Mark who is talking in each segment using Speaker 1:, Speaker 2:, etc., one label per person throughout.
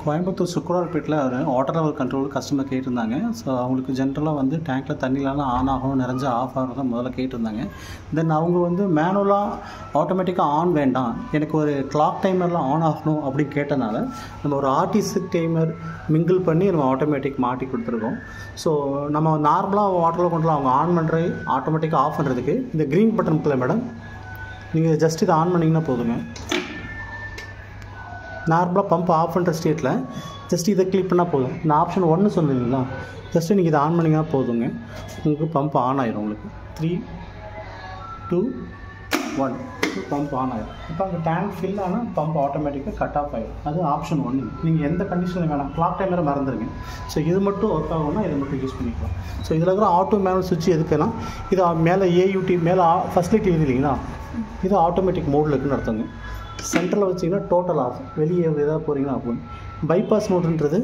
Speaker 1: கோயம்புத்தூர் சுக்கரார்பேட்டில் ஒரு water level control customer கேட்டிருந்தாங்க. So அவங்களுக்கு ஜென்ரலாக வந்து டேங்க்கில் தண்ணிலாம் ஆன் ஆகணும், நிறைஞ்சு ஆஃப் ஆகிறத முதல்ல கேட்டிருந்தாங்க. தென் அவங்க வந்து மேனுவலாக ஆட்டோமேட்டிக்காக ஆன் வேண்டாம், எனக்கு ஒரு கிளாக் டைமர்லாம் ஆன் ஆகணும் அப்படின்னு கேட்டனால நம்ம ஒரு ஆர்டிசி டைமர் மிங்கிள் பண்ணி நம்ம ஆட்டோமேட்டிக் மாட்டி கொடுத்துருக்கோம். ஸோ நம்ம நார்மலாக வாட்டர் லெவல் கண்ட்ரோல் அவங்க ஆன் பண்ணுற ஆட்டோமேட்டிக்காக ஆஃப் பண்ணுறதுக்கு இந்த க்ரீன் பட்டன் இருக்குல்ல மேடம், நீங்கள் ஜஸ்ட் இதை ஆன் பண்ணிங்கன்னா போதுங்க. நார்மலாக பம்ப் ஆஃப் பண்ணுற ஸ்டேட்டில் ஜஸ்ட் இதை கிளிக் பண்ணால் போதும். இந்த ஆப்ஷன் 1 சொல்லுவீங்களா, ஜஸ்ட்டு நீங்கள் இதை ஆன் பண்ணிங்கன்னா போதுங்க, உங்களுக்கு பம்ப் ஆன் ஆயிரும். உங்களுக்கு 3, 2, 1 பம்ப் ஆன் ஆயிரும். இப்போ அந்த டேங்க் ஃபில் ஆனால் பம்ப் ஆட்டோமேட்டிக்காக கட் ஆஃப் ஆகிடும். அது ஆப்ஷன் 1. நீங்கள் எந்த கண்டிஷனில் வேணாம், கிளாக் டைமரை மறந்துடுங்க. ஸோ இது மட்டும் ஒர்க் ஆகும்னா இதை மட்டும் யூஸ் பண்ணிக்கலாம். ஸோ இதில் இருக்கிற ஆட்டோ மேனுவல் சுவிட்ச் எதுக்குன்னா, இது மேலே ஏயூடி மேலே ஃபஸ்ட் லைட் இது இல்லைங்களா, இது ஆட்டோமேட்டிக் மோடில் இருக்குன்னு அர்த்தங்க. சென்டரில் வச்சிங்கன்னா டோட்டல் ஆஃப், வெளியே எதாவது போகிறீங்கன்னா ஆகும். பைபாஸ் மோடுன்றது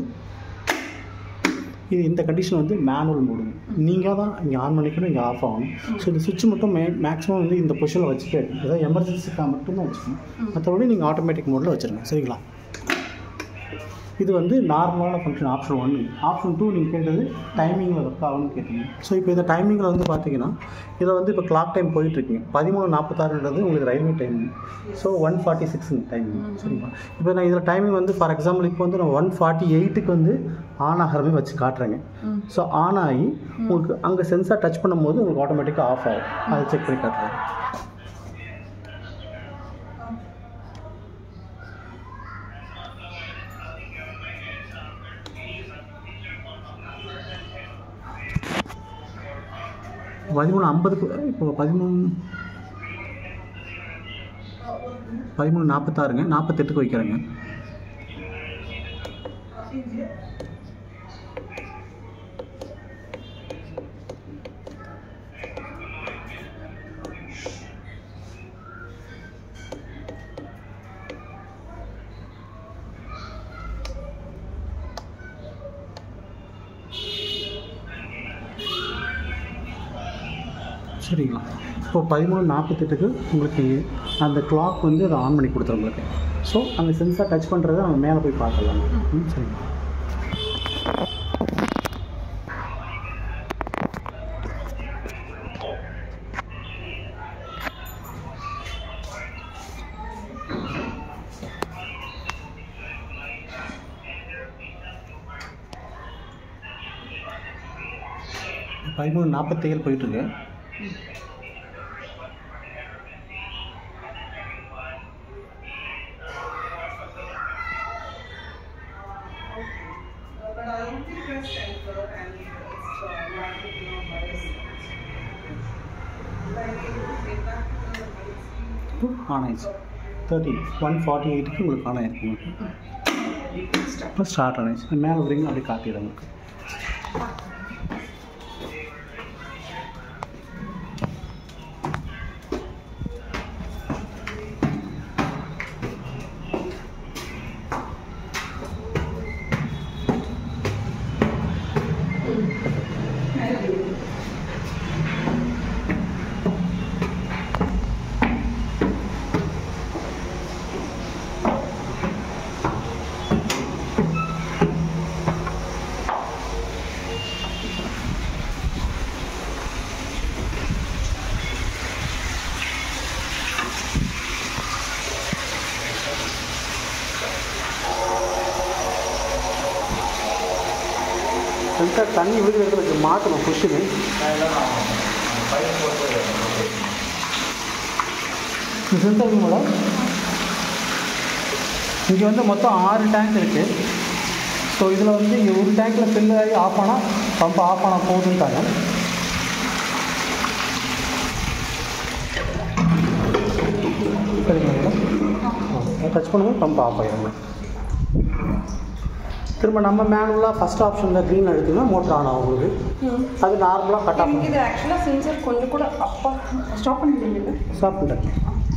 Speaker 1: இது, இந்த கண்டிஷன் வந்து மேனுவல் மோடுங்க. நீங்கள் தான் இங்கே ஆன் பண்ணிக்கணும், இங்கே ஆஃப் ஆகணும். ஸோ இந்த சுவிட்ச் மட்டும் மேக்ஸிமம் வந்து இந்த பொசிஷனில் வச்சுக்கே, ஏதாவது எமர்ஜென்சிக்காக மட்டும்தான் வச்சுக்கணும். மற்றபடி நீங்கள் ஆட்டோமேட்டிக் மோடில் வச்சுருங்க, சரிங்களா. இது வந்து நார்மலான ஃபங்க்ஷன் ஆப்ஷன் 1. ஆப்ஷன் 2 நீங்கள் கேட்டது டைமிங்கில் ஒர்க் ஆகும்னு கேட்டீங்க. ஸோ இப்போ இந்த டைமிங்கில் வந்து பார்த்தீங்கன்னா இதில் வந்து இப்போ கிளாக் டைம் போயிட்டுருக்குங்க. 13:46ன்றது உங்களுக்கு ரயில்வே டைமிங். ஸோ 1:46 டைமிங், சரிங்களா. இப்போ நான் இதில் டைமிங் வந்து ஃபார் எக்ஸாம்பிள் இப்போ வந்து நான் 1:48க்கு வந்து ஆன் ஆகிறமே வச்சு காட்டுறேங்க. ஸோ ஆன் ஆகி உங்களுக்கு அங்கே சென்சார் டச் பண்ணும்போது உங்களுக்கு ஆட்டோமேட்டிக்காக ஆஃப் ஆகும். அதை செக் பண்ணி காட்டுறேன். இப்போ 13:46ங்க, 48க்கு வைக்கிறேங்க. சரிங்களா. இப்போ 13:48க்கு உங்களுக்கு அந்த கிளாக் வந்து அதை ஆன் பண்ணி கொடுத்துரும் உங்களுக்கு. ஸோ அந்த சென்சார் டச் பண்ணுறதை நம்ம மேலே போய் பார்க்கலாம். சரிங்களா. இப்போ 13:47 போயிட்டுருக்கு. ஆன் ஆயிடுச்சு. 1:48க்கு உங்களுக்கு ஆன் ஆயிருக்கு. இப்போ ஸ்டார்ட் ஆயிடுச்சு. மேலே வரீங்க அப்படி காட்டிடுறேன் உங்களுக்கு. சென்சார் தண்ணி விழுகிற இடத்துல மாற்றணும் புஷ்ஷுன்னு. சென்சார் மேடம் இங்கே வந்து மொத்தம் 6 டேங்க் இருக்குது. ஸோ இதில் வந்து இங்கே ஒரு டேங்க்கில் ஃபில் ஆகி ஆஃப் ஆனால் பம்ப் ஆஃப் ஆனால் போகுதுன்ட்டாங்க. சரிங்க மேடம், டச் பண்ணும்போது பம்ப் ஆஃப் ஆகிடுங்க. திரும்ப நம்ம மேனுவலாக ஃபஸ்ட் ஆப்ஷனில் க்ரீன் எடுத்திங்கன்னா மோட்டர் ஆன் ஆகும். அது நார்மலாக கட் ஆகும்.
Speaker 2: இது ஆக்சுவலாக சென்சர் கொஞ்சம் கூட அப்பா ஸ்டாப் பண்ணிடுங்க.
Speaker 1: ஸ்டாப் பண்ணிட்டேன்.